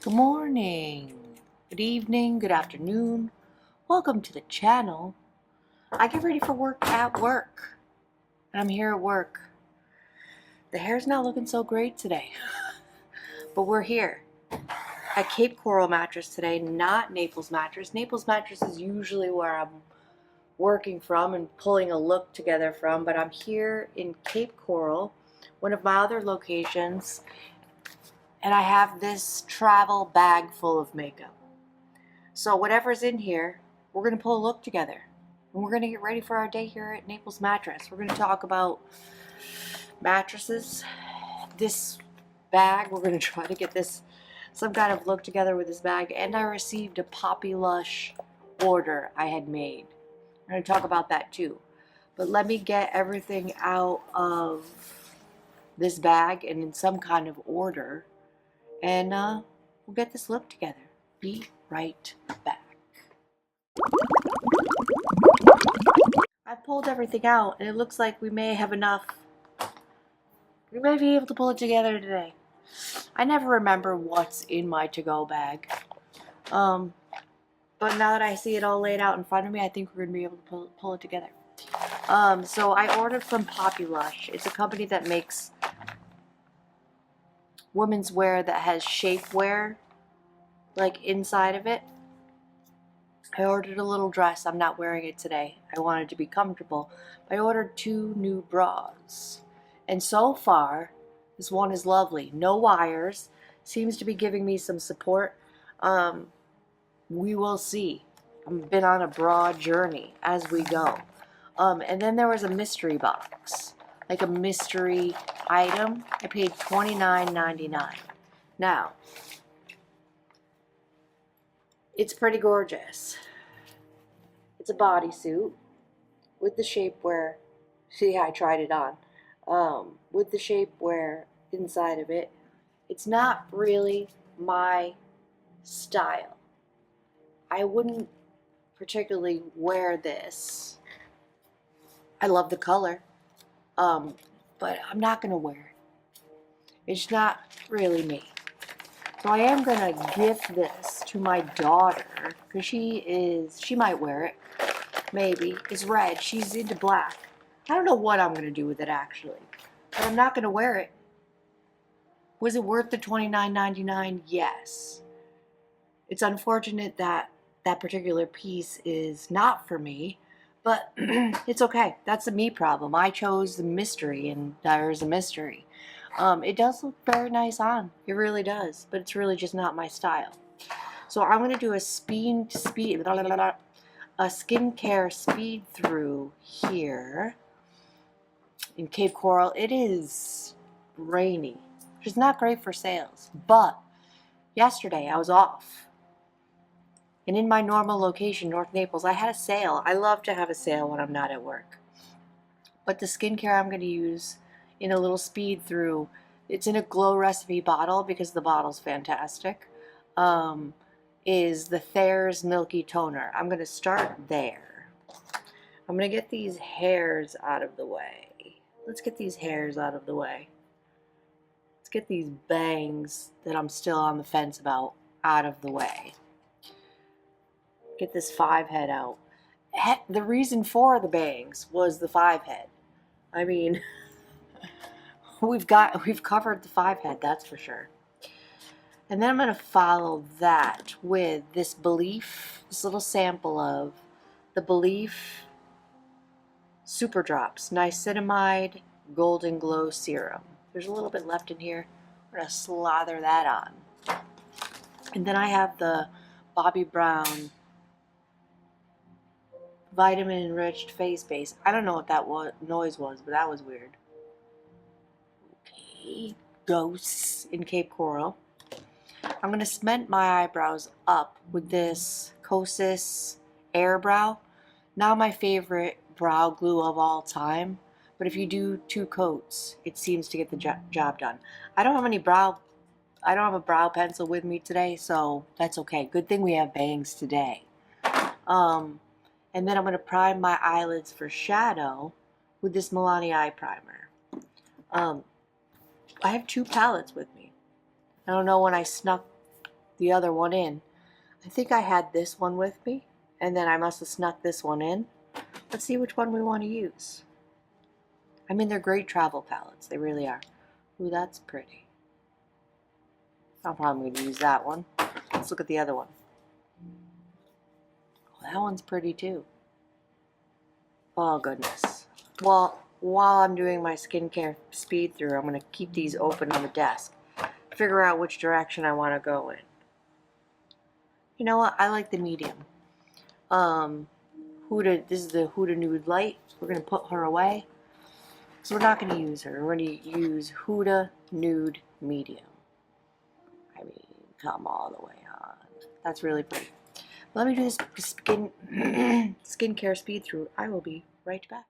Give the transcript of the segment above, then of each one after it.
Good morning, good evening, good afternoon. Welcome to the channel. I get ready for work at work. And I'm here at work. The hair's not looking so great today. But we're here at Cape Coral Mattress today, not Naples Mattress. Naples Mattress is usually where I'm working from and pulling a look together from, but I'm here in Cape Coral, one of my other locations, and I have this travel bag full of makeup. So whatever's in here, we're going to pull a look together. And we're going to get ready for our day here at Naples Mattress. We're going to talk about mattresses. This bag, we're going to try to get this some kind of look together with this bag. And I received a Poppy Lush order I had made. I'm going to talk about that too. But let me get everything out of this bag and in some kind of order. And we'll get this look together. Be right back. I pulled everything out and it looks like we may have enough. We may be able to pull it together today. I never remember what's in my to-go bag. But now that I see it all laid out in front of me, I think we're going to be able to pull it together. So I ordered from Poppy Lush. It's a company that makes women's wear that has shapewear like inside of it. I ordered a little dress. I'm not wearing it today. I wanted to be comfortable. I ordered 2 new bras. And so far, this one is lovely. No wires. Seems to be giving me some support. We will see. I've been on a bra journey as we go. And then there was a mystery box. Like a mystery item. I paid $29.99. Now, it's pretty gorgeous. It's a bodysuit with the shapewear. See, I tried it on. With the shapewear inside of it. It's not really my style. I wouldn't particularly wear this. I love the color. But I'm not going to wear it. It's not really me. So I am going to gift this to my daughter, because she might wear it, maybe. It's red. She's into black. I don't know what I'm going to do with it, actually. But I'm not going to wear it. Was it worth the $29.99? Yes. It's unfortunate that that particular piece is not for me, but it's okay. That's a me problem. I chose the mystery, and there's a mystery. It does look very nice on. It really does, but it's really just not my style. So I'm going to do a skincare speed through here in Cape Coral. It is rainy, which is not great for sales, but yesterday I was off. And in my normal location, North Naples, I had a sale. I love to have a sale when I'm not at work. But the skincare I'm going to use in a little speed through, it's in a Glow Recipe bottle because the bottle's fantastic, is the Thayer's Milky Toner. I'm going to start there. I'm going to get these hairs out of the way. Let's get these hairs out of the way. Let's get these bangs that I'm still on the fence about out of the way. Get this 5-head out. The reason for the bangs was the 5-head. I mean, we've covered the 5-head, that's for sure. And then I'm going to follow that with this little sample of the Belief Super Drops Niacinamide Golden Glow Serum. There's a little bit left in here. I'm going to slather that on. And then I have the Bobbi Brown Vitamin Enriched Face Base. I don't know what that noise was, but that was weird. Okay, ghosts in Cape Coral. I'm going to cement my eyebrows up with this Kosas Air Brow. Not my favorite brow glue of all time, but if you do 2 coats, it seems to get the job done. I don't have a brow pencil with me today, so that's okay. Good thing we have bangs today. And then I'm going to prime my eyelids for shadow with this Milani Eye Primer. I have 2 palettes with me. I don't know when I snuck the other one in. I think I had this one with me, and then I must have snuck this one in. Let's see which one we want to use. I mean, they're great travel palettes. They really are. Ooh, that's pretty. I'm probably going to use that one. Let's look at the other one. Oh, that one's pretty too. Oh, goodness. Well, while I'm doing my skincare speed through, I'm going to keep these open on the desk. Figure out which direction I want to go in. You know what? I like the medium. Huda, this is the Huda Nude Light. We're going to put her away. So we're not going to use her. We're going to use Huda Nude Medium. I mean, come all the way on. That's really pretty. Let me do this skincare speed through. I will be right back.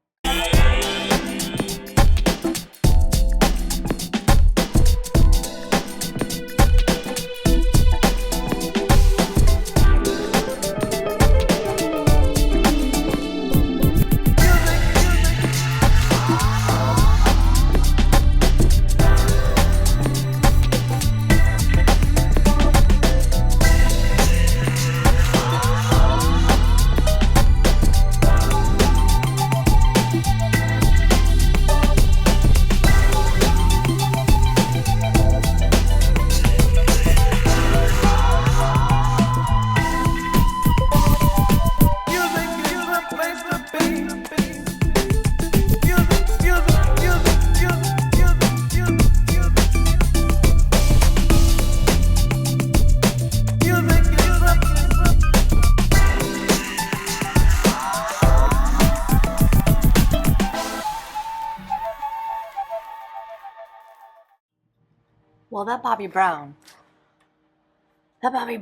Well, that Bobbi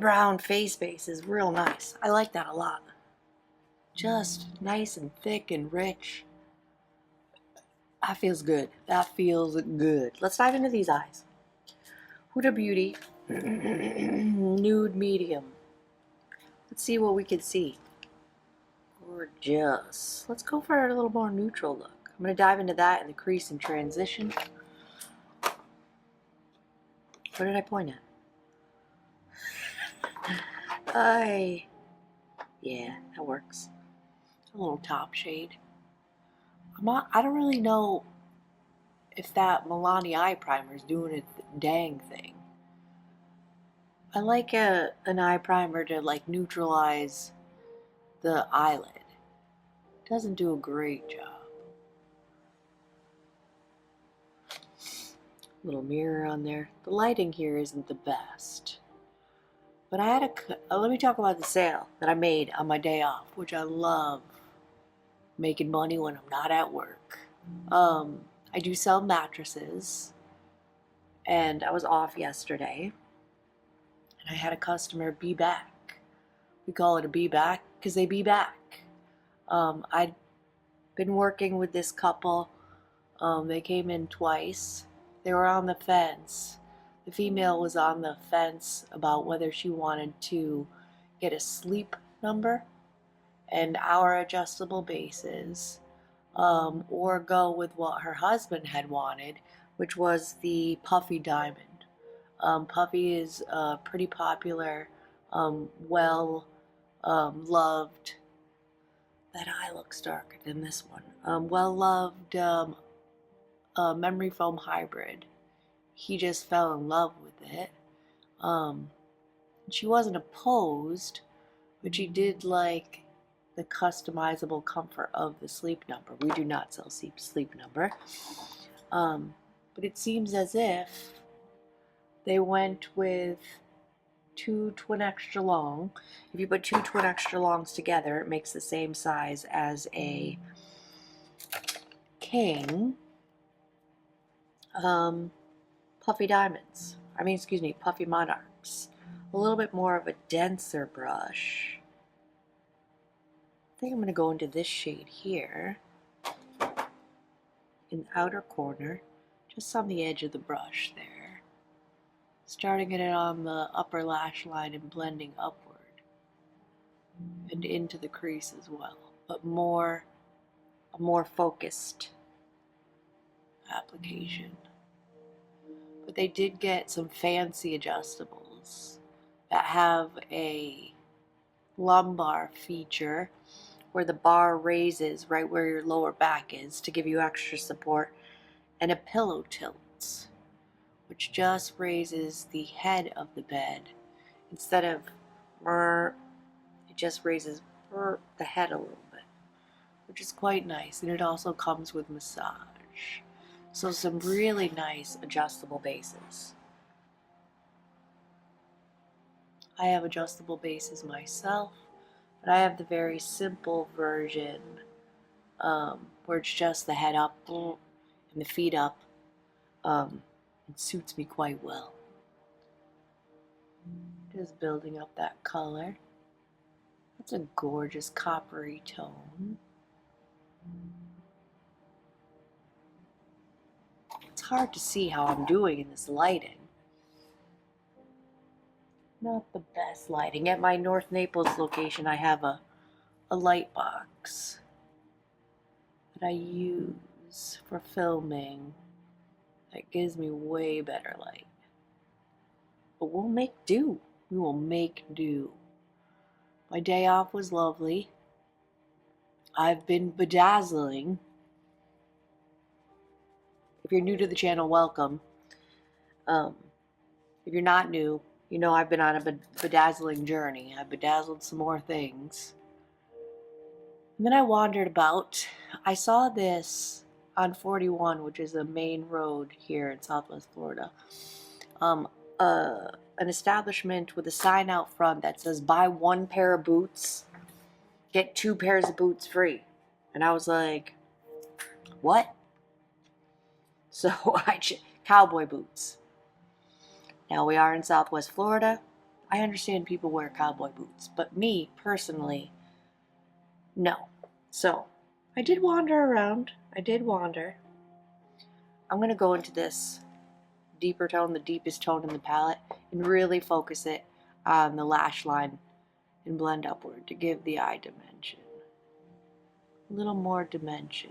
Brown face base is real nice. I like that a lot. Just nice and thick and rich. That feels good. That feels good. Let's dive into these eyes. Huda Beauty Nude Medium. Let's see what we can see. Gorgeous. Let's go for a little more neutral look. I'm going to dive into that in the crease and transition. What did I point at? Yeah, that works. A little top shade. I don't really know if that Milani Eye Primer is doing a dang thing. I like an eye primer to like neutralize the eyelid. It doesn't do a great job. Little mirror on there. The lighting here isn't the best. But I had let me talk about the sale that I made on my day off, which I love making money when I'm not at work. I do sell mattresses, and I was off yesterday, and I had a customer be back. We call it a be back because they be back. I'd been working with this couple. They came in twice. They were on the fence. The female was on the fence about whether she wanted to get a sleep number and our adjustable bases, or go with what her husband had wanted, which was the Puffy Diamond. Puffy is pretty popular, well loved. That eye looks darker than this one. Well loved memory foam hybrid. He just fell in love with it. She wasn't opposed, but she did like the customizable comfort of the sleep number. We do not sell sleep number. But it seems as if they went with two twin extra long. If you put two twin extra longs together, it makes the same size as a king. Puffy Diamonds. Puffy Monarchs. A little bit more of a denser brush. I think I'm going to go into this shade here, in the outer corner, just on the edge of the brush there. Starting it on the upper lash line and blending upward and into the crease as well, but a more focused application. But they did get some fancy adjustables. that have a lumbar feature where the bar raises right where your lower back is to give you extra support, and a pillow tilt, which just raises the head of the bed. Instead of it just raises the head a little bit, which is quite nice. And it also comes with massage. So some really nice adjustable bases. I have adjustable bases myself, but I have the very simple version where it's just the head up and the feet up. It suits me quite well. Just building up that color. That's a gorgeous coppery tone. It's hard to see how I'm doing in this lighting. Not the best lighting. At my North Naples location, I have a light box that I use for filming that gives me way better light. But we'll make do. We will make do. My day off was lovely. I've been bedazzling. If you're new to the channel, welcome. If you're not new, you know I've been on a bedazzling journey. I've bedazzled some more things. And then I wandered about. I saw this on 41, which is a main road here in Southwest Florida. An establishment with a sign out front that says buy 1 pair of boots, get 2 pairs of boots free. And I was like, what? So cowboy boots. Now we are in Southwest Florida. I understand people wear cowboy boots, but me personally, no. So I did wander around. I did wander. I'm going to go into this deeper tone, the deepest tone in the palette, and really focus it on the lash line and blend upward to give the eye dimension. A little more dimension.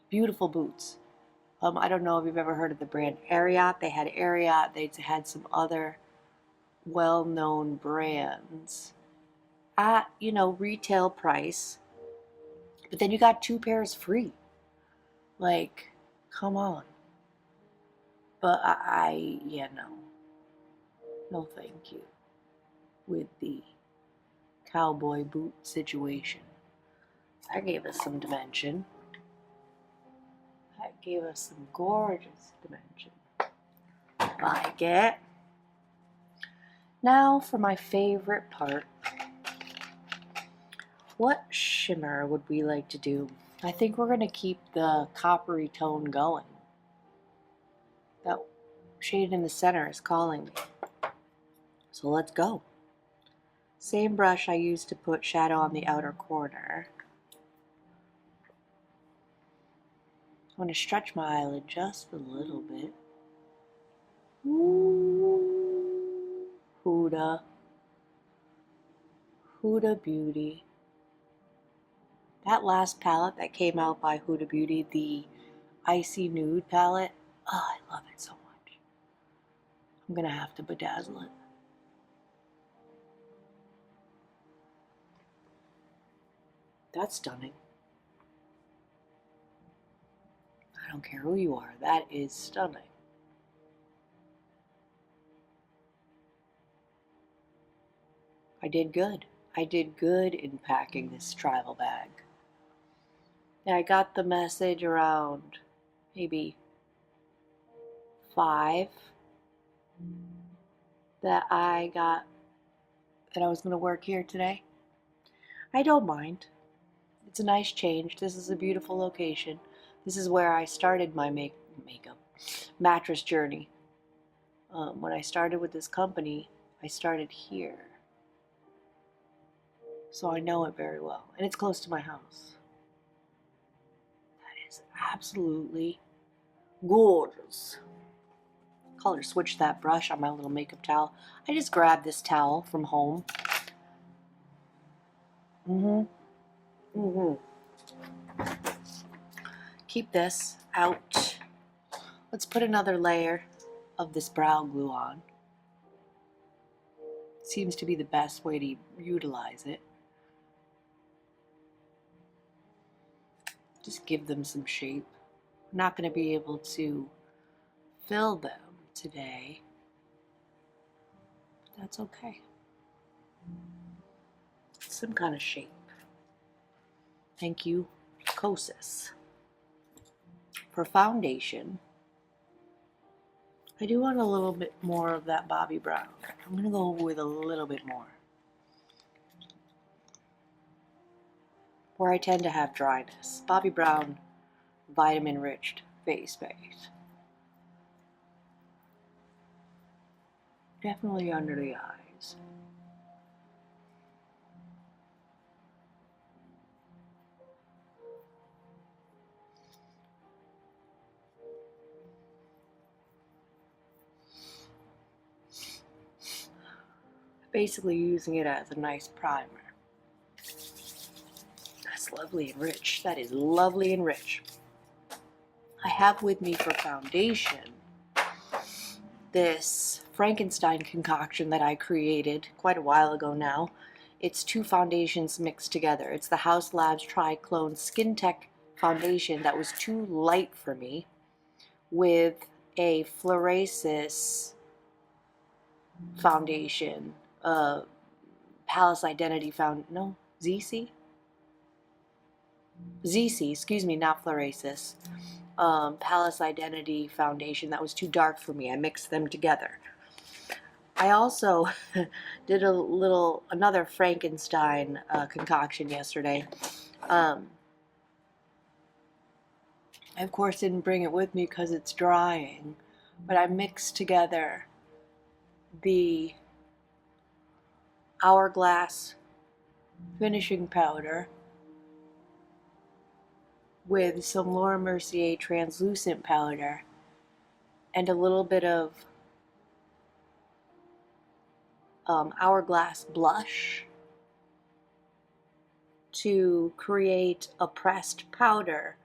Beautiful boots. I don't know if you've ever heard of the brand Ariat. They had Ariat. They had some other well-known brands at, retail price. But then you got 2 pairs free. Like, come on. But no thank you with the cowboy boot situation. That gave us some dimension. That gave us some gorgeous dimension. Like it. Now for my favorite part. What shimmer would we like to do? I think we're going to keep the coppery tone going. That shade in the center is calling me. So let's go. Same brush I used to put shadow on the outer corner. I want to stretch my eyelid just a little bit. Ooh, Huda. Huda Beauty. That last palette that came out by Huda Beauty, the Icy Nude palette, oh, I love it so much. I'm going to have to bedazzle it. That's stunning. I don't care who you are, that is stunning. I did good. I did good in packing this travel bag. Yeah, I got the message around maybe 5 that I was going to work here today. I don't mind. It's a nice change. This is a beautiful location. This is where I started my makeup mattress journey. When I started with this company, I started here. So I know it very well. And it's close to my house. That is absolutely gorgeous. Color switch that brush on my little makeup towel. I just grabbed this towel from home. Keep this out. Let's put another layer of this brow glue on. Seems to be the best way to utilize it. Just give them some shape. I'm not going to be able to fill them today, but that's okay. Some kind of shape. Thank you, Kosas. For foundation, I do want a little bit more of that Bobbi brown. I'm going to go with a little bit more, where I tend to have dryness. Bobbi brown, vitamin enriched face base. Definitely under the eyes. Basically using it as a nice primer. That's lovely and rich. That is lovely and rich. I have with me for foundation this Frankenstein concoction that I created quite a while ago now. It's two foundations mixed together. It's the Haus Labs Triclone Skin Tech foundation that was too light for me, with a Fluorasis foundation, Palace Identity Zeesea, excuse me, not Fluorasis. Palace Identity foundation that was too dark for me. I mixed them together. I also did another Frankenstein concoction yesterday. I of course didn't bring it with me because it's drying, but I mixed together the Hourglass finishing powder with some Laura Mercier translucent powder and a little bit of Hourglass blush to create a pressed powder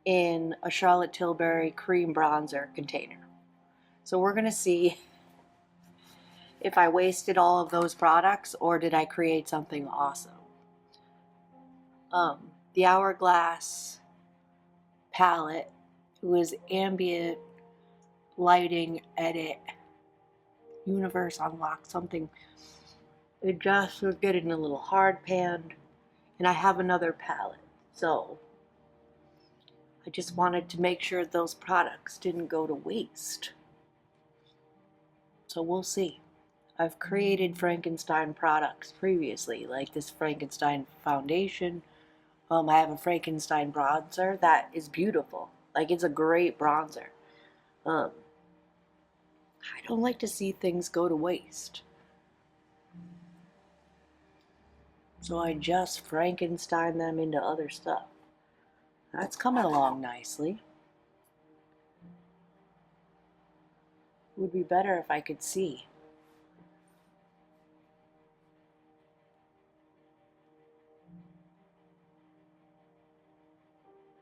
in a Charlotte Tilbury cream bronzer container. So we're going to see if I wasted all of those products or did I create something awesome. The Hourglass palette was ambient lighting edit universe unlock something. It just was getting a little hard panned, and I have another palette, so I just wanted to make sure those products didn't go to waste. So we'll see. I've created Frankenstein products previously, like this Frankenstein foundation. I have a Frankenstein bronzer that is beautiful. Like, it's a great bronzer. I don't like to see things go to waste. So I just Frankenstein them into other stuff. That's coming along nicely. It would be better if I could see.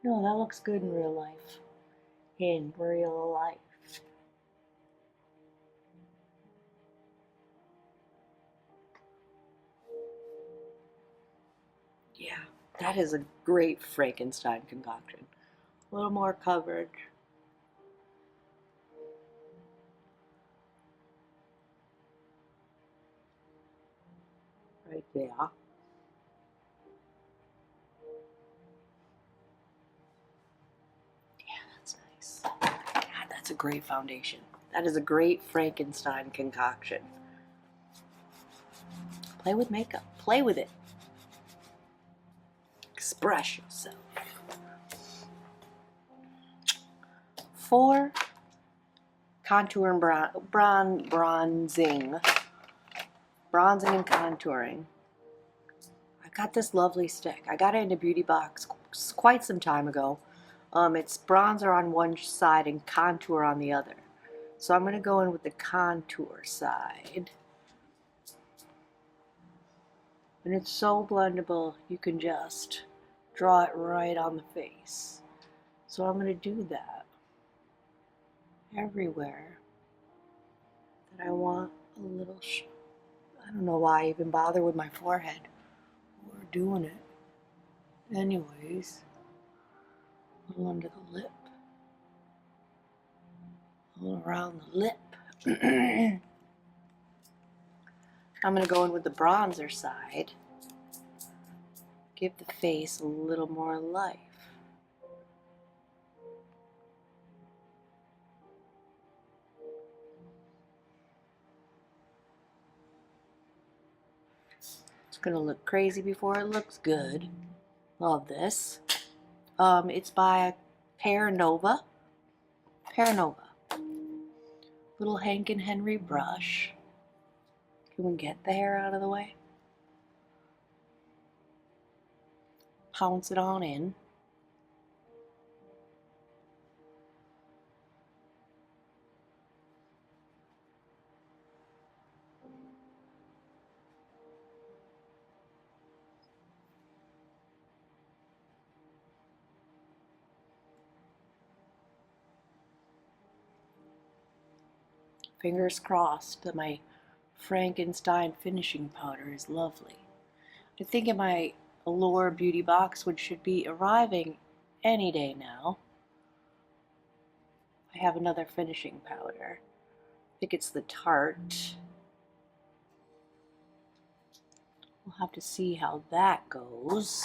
No, that looks good in real life. In real life. Yeah, that is a great Frankenstein concoction. A little more coverage. Right there. Yeah, that's nice. God, that's a great foundation. That is a great Frankenstein concoction. Play with makeup. Play with it. Express yourself. For contour and bronzing and contouring, I got this lovely stick. I got it in a beauty box quite some time ago. It's bronzer on one side and contour on the other. So I'm going to go in with the contour side. And it's so blendable, you can just draw it right on the face. So I'm going to do that everywhere want a little, I don't know why I even bother with my forehead. We're doing it. Anyways, a little under the lip. A little around the lip. I'm going to go in with the bronzer side. Give the face a little more life. It's going to look crazy before it looks good. Love this. It's by Pearnova. Little Hank and Henry brush. Can we get the hair out of the way? Pounce it on in. Fingers crossed that my Frankenstein finishing powder is lovely. I think in my Allure beauty box, which should be arriving any day now, I have another finishing powder. I think it's the Tarte. We'll have to see how that goes.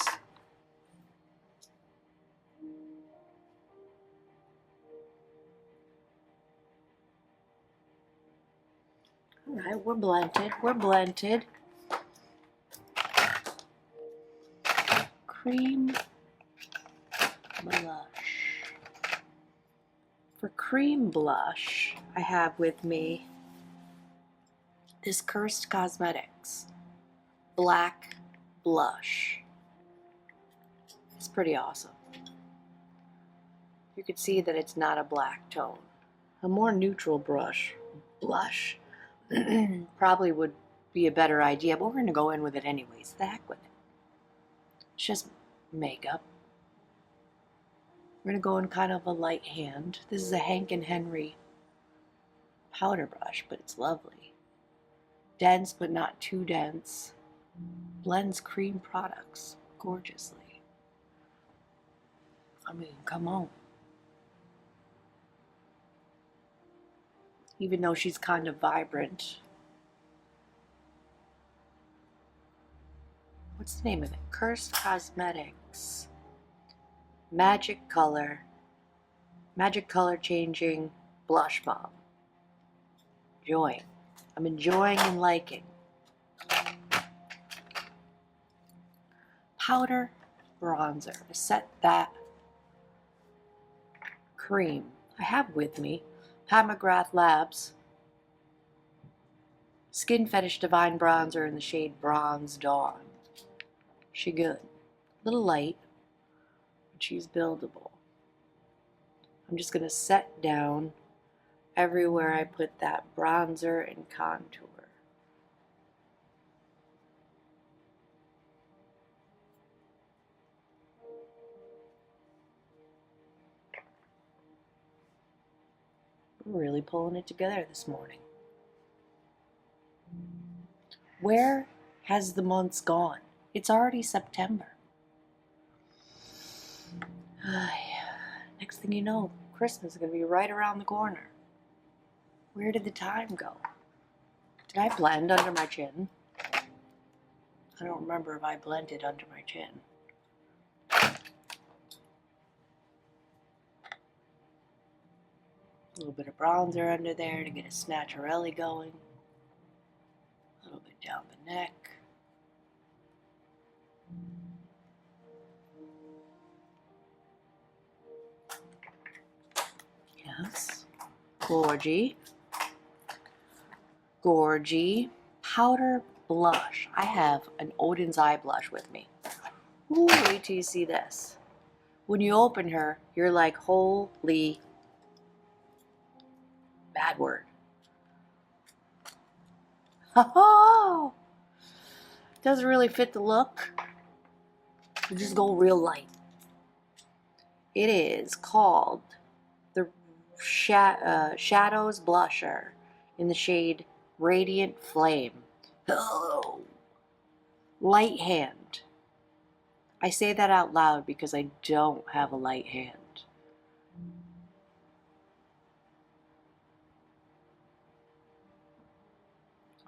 All right, we're blended. We're blended. Cream blush. For cream blush, I have with me this Cursed Cosmetics black blush. It's pretty awesome. You can see that it's not a black tone. A more neutral blush probably would be a better idea, but we're going to go in with it anyways. The heck with it. It's just makeup. We're going to go in kind of a light hand. This is a Hank and Henry powder brush, but it's lovely. Dense, but not too dense. Blends cream products gorgeously. I mean, come on. Even though she's kind of vibrant. What's the name of it? Cursed Cosmetics. Magic color changing blush bomb. Enjoying. I'm enjoying and liking. Powder bronzer. To set that cream I have with me. McGrath Labs Skin Fetish Divine Bronzer in the shade Bronze Dawn. She good. A little light, but she's buildable. I'm just going to set down everywhere I put that bronzer and contour. I'm really pulling it together this morning. Where has the months gone? It's already September. Next thing you know, Christmas is going to be right around the corner. Where did the time go? Did I blend under my chin? I don't remember if I blended under my chin. A little bit of bronzer under there to get a snatcherelli going. A little bit down the neck. Yes. Gorgy. Gorgy. Powder blush. I have an Odin's eye blush with me. Ooh, wait till you see this. When you open her, you're like, holy... bad word. Oh, doesn't really fit the look. You just go real light. It is called the Shadows Blusher in the shade Radiant Flame. Oh, light hand. I say that out loud because I don't have a light hand.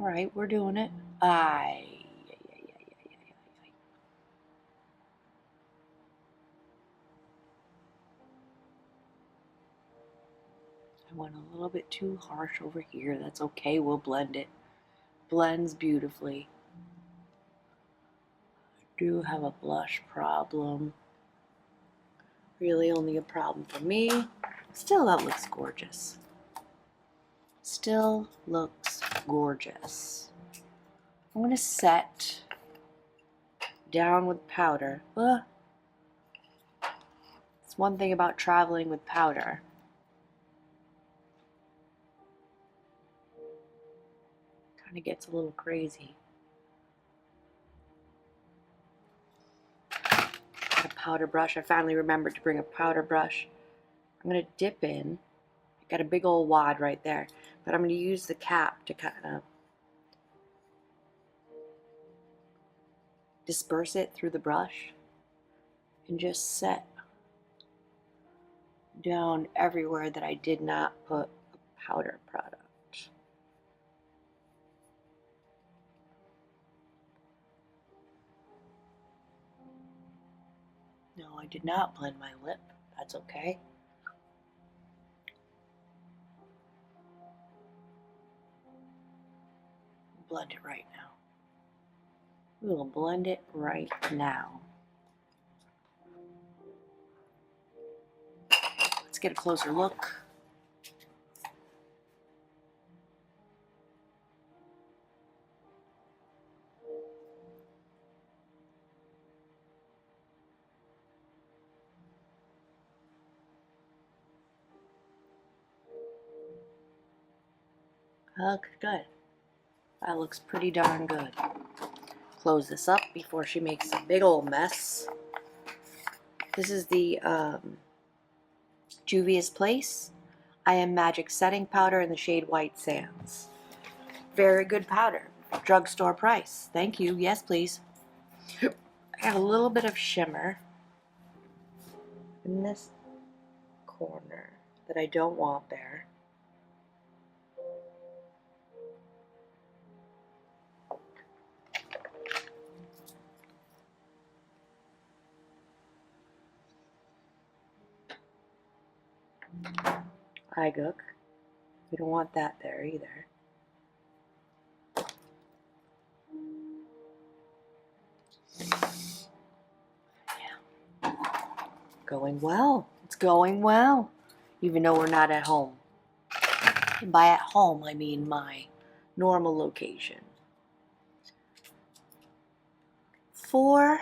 All right, we're doing it. I went a little bit too harsh over here. That's okay, we'll blend it. Blends beautifully. I do have a blush problem. Really only a problem for me. Still, that looks gorgeous. Still looks gorgeous. I'm going to set down with powder. It's one thing about traveling with powder. Kind of gets a little crazy. A powder brush. I finally remembered to bring a powder brush. I'm going to dip in. I got a big old wad right there. But I'm going to use the cap to kind of disperse it through the brush and just set down everywhere that I did not put a powder product. No, I did not blend my lip. That's okay. Blend it right now. We will blend it right now. Let's get a closer look. Looks good. That looks pretty darn good. Close this up before she makes a big old mess. This is the Juvia's Place I Am Magic setting powder in the shade White Sands. Very good powder. Drugstore price. Thank you. Yes, please. I have a little bit of shimmer in this corner that I don't want there. Eye gook. We don't want that there either. Yeah. Going well. It's going well. Even though we're not at home. And by at home, I mean my normal location. For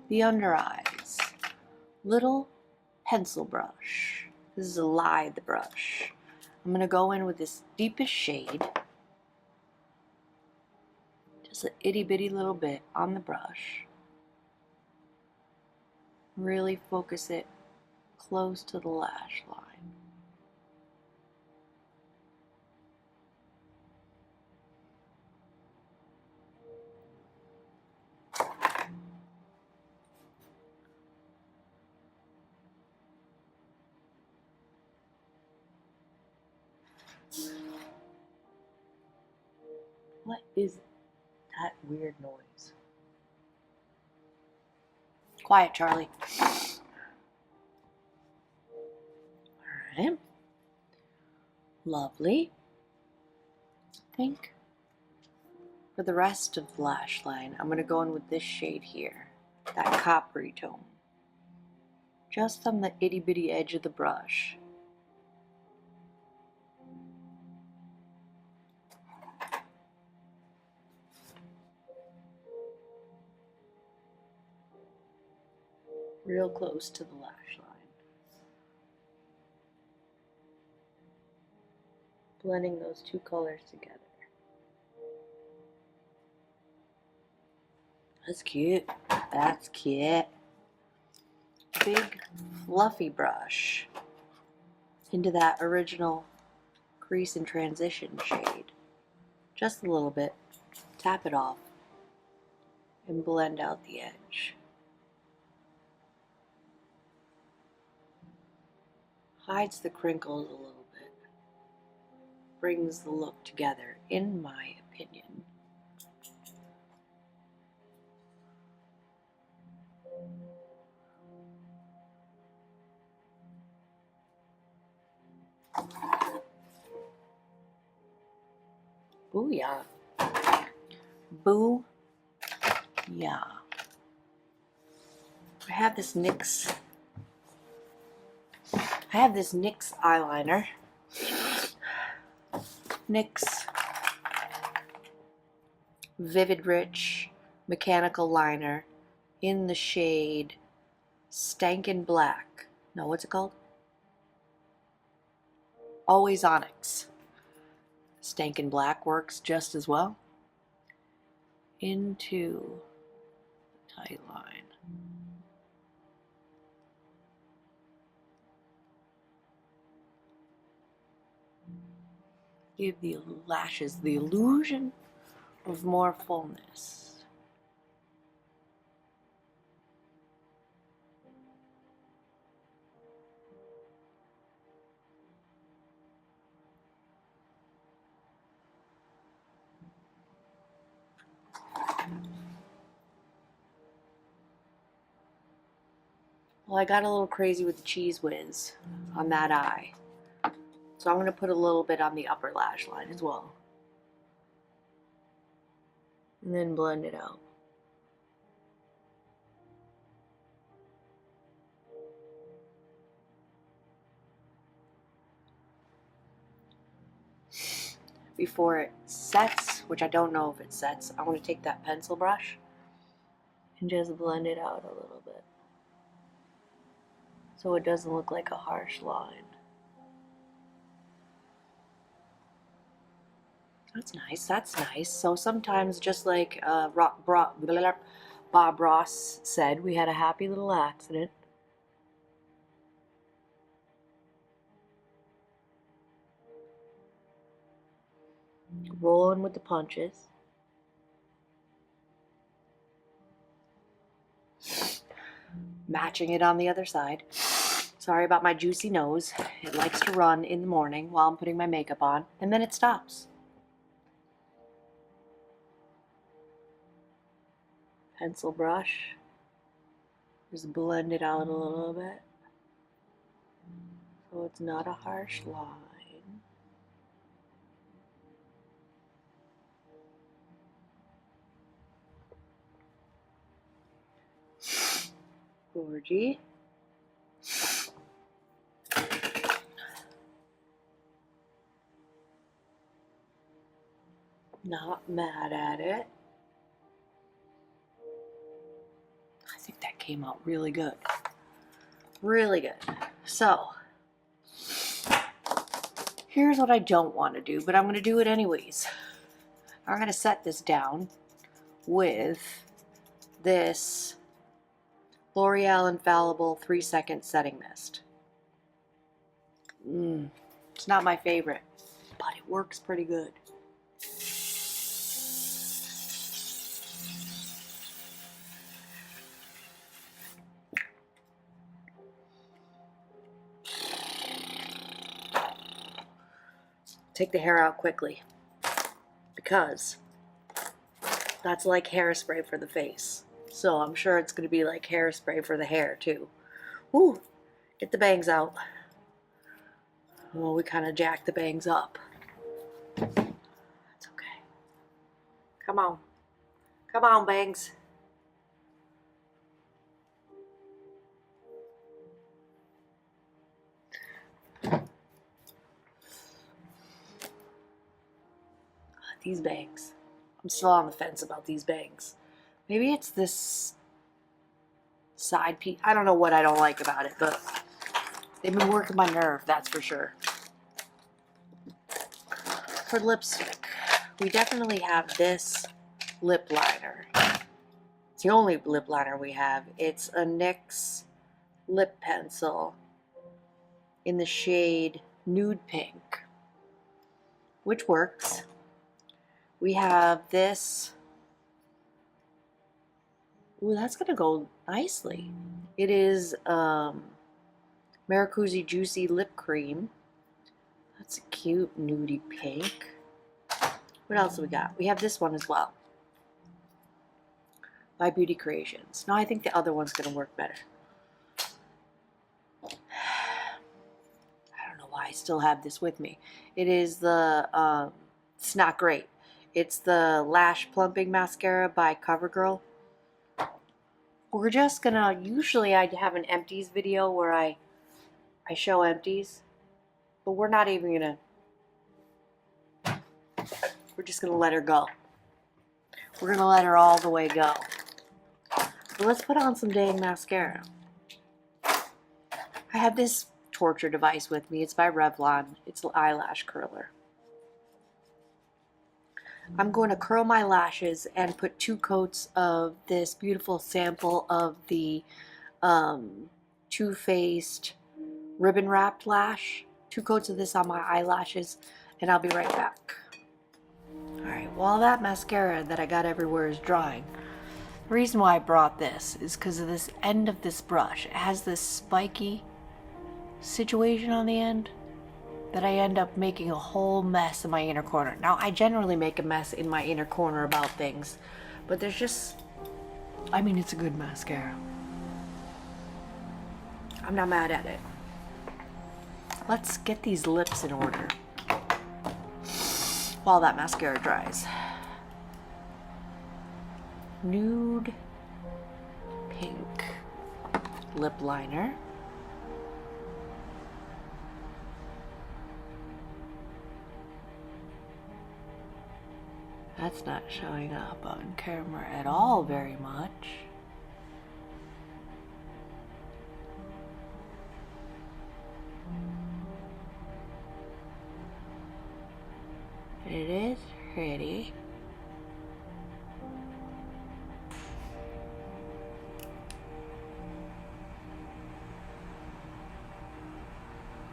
the under eyes, little pencil brush. This is a lithe brush. I'm going to go in with this deepest shade. Just an itty bitty little bit on the brush. Really focus it close to the lash line. What is that weird noise? Quiet, Charlie. Alright. Lovely. I think for the rest of the lash line, I'm going to go in with this shade here. That coppery tone. Just on the itty bitty edge of the brush. Real close to the lash line. Blending those two colors together. That's cute. That's cute. Big fluffy brush into that original crease and transition shade. just a little bit, tap it off, and blend out the edge. Hides the crinkles a little bit, brings the look together, in my opinion. Booyah. Boo. Yeah. I have this NYX eyeliner. NYX Vivid Rich Mechanical Liner in the shade Stankin' Black. No, what's it called? Always Onyx. Stankin' Black works just as well. Into the tight line. Give the lashes the illusion of more fullness. Well, I got a little crazy with the Cheese Whiz on that eye. So I'm going to put a little bit on the upper lash line as well. And then blend it out. Before it sets, which I don't know if it sets, I want to take that pencil brush and just blend it out a little bit, so it doesn't look like a harsh line. That's nice, that's nice. So sometimes, just like Bob Ross said, we had a happy little accident. Rolling with the punches. Matching it on the other side. Sorry about my juicy nose. It likes to run in the morning while I'm putting my makeup on, and then it stops. Pencil brush. Just blend it out a little bit, so it's not a harsh line. Gorgy. Not mad at it. I think that came out really good. Really good. So, here's what I don't want to do, but I'm going to do it anyways. I'm going to set this down with this L'Oreal Infallible 3-second setting mist. It's not my favorite, but it works pretty good. Take the hair out quickly, because that's like hairspray for the face. So I'm sure it's going to be like hairspray for the hair too. Ooh, get the bangs out. Well, we kind of jacked the bangs up. That's okay. Come on. Come on, bangs. These bangs. I'm still on the fence about these bangs. Maybe it's this side piece. I don't know what I don't like about it, but they've been working my nerve, that's for sure. For lipstick, we definitely have this lip liner. It's the only lip liner we have. It's a NYX lip pencil in the shade Nude Pink, which works. We have this. Ooh, that's gonna go nicely. It is Maracuja Juicy Lip Cream. That's a cute nudie pink. What else do we got? We have this one as well. By Beauty Creations. No, I think the other one's gonna work better. I don't know why I still have this with me. It is the, it's not great. It's the Lash Plumping Mascara by CoverGirl. We're just gonna, usually I have an empties video where I show empties, but we're not even gonna, we're just gonna let her go. We're gonna let her all the way go. But let's put on some dang mascara. I have this torture device with me. It's by Revlon. It's an eyelash curler. I'm going to curl my lashes and put 2 coats of this beautiful sample of the Too Faced ribbon wrapped lash. 2 coats of this on my eyelashes, and I'll be right back. Alright, while that mascara that I got everywhere is drying, the reason why I brought this is because of this end of this brush. It has this spiky situation on the end that I end up making a whole mess in my inner corner. Now, I generally make a mess in my inner corner about things, but there's just, I mean, it's a good mascara. I'm not mad at it. Let's get these lips in order while that mascara dries. Nude pink lip liner. That's not showing up on camera at all very much. It is pretty.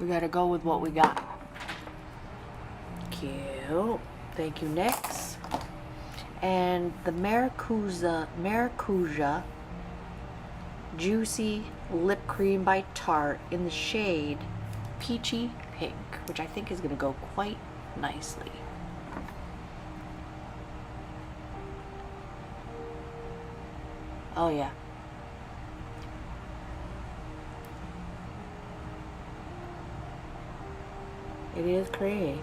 We gotta go with what we got. Cute. Thank you, NYX. And the Maracuja Juicy Lip Cream by Tarte in the shade Peachy Pink, which I think is going to go quite nicely. Oh yeah. It is pretty.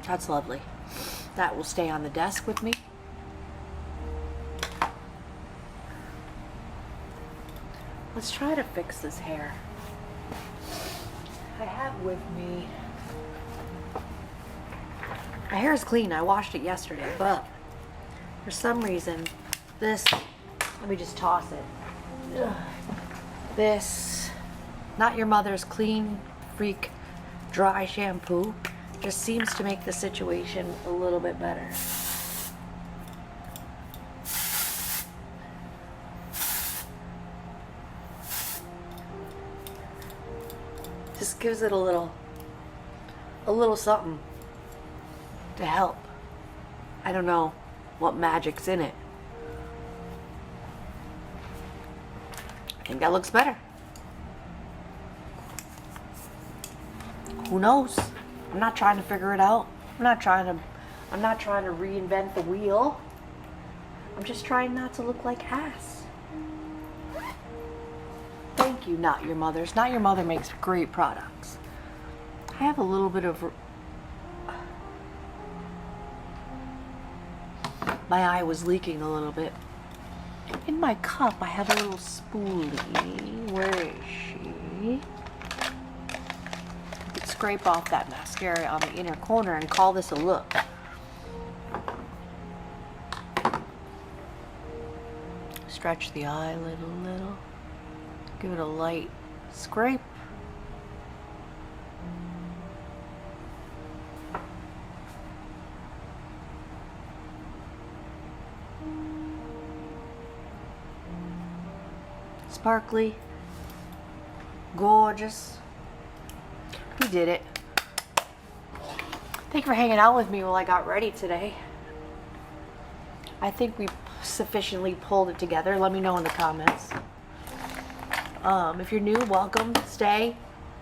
That's lovely. That will stay on the desk with me. Let's try to fix this hair. I have with me, my hair is clean. I washed it yesterday, but for some reason, this, let me just toss it. Ugh. This, Not Your Mother's Clean Freak Dry Shampoo just seems to make the situation a little bit better. Just gives it a little something to help. I don't know what magic's in it. I think that looks better. Who knows? I'm not trying to figure it out. I'm not trying to reinvent the wheel. I'm just trying not to look like ass. Thank you, Not Your Mother's. Not Your Mother makes great products. I have a little bit of... My eye was leaking a little bit. In my cup, I have a little spoolie. Where is she? I could scrape off that mascara on the inner corner and call this a look. Stretch the eyelid a little. Give it a light scrape. Sparkly, gorgeous. We did it. Thank you for hanging out with me while I got ready today. I think we sufficiently pulled it together. Let me know in the comments. If you're new, welcome. Stay.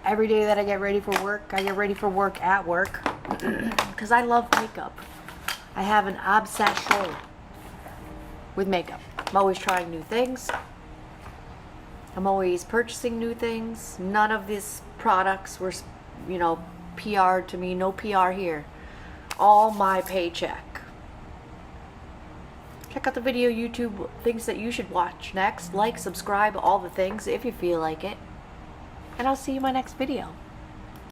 Every day that I get ready for work, I get ready for work at work. Because I love makeup. I have an obsession with makeup. I'm always trying new things. I'm always purchasing new things. None of these products were, you know, PR to me. No PR here. All my paycheck. Check out the video YouTube things that you should watch next. Like, subscribe, all the things if you feel like it. And I'll see you in my next video.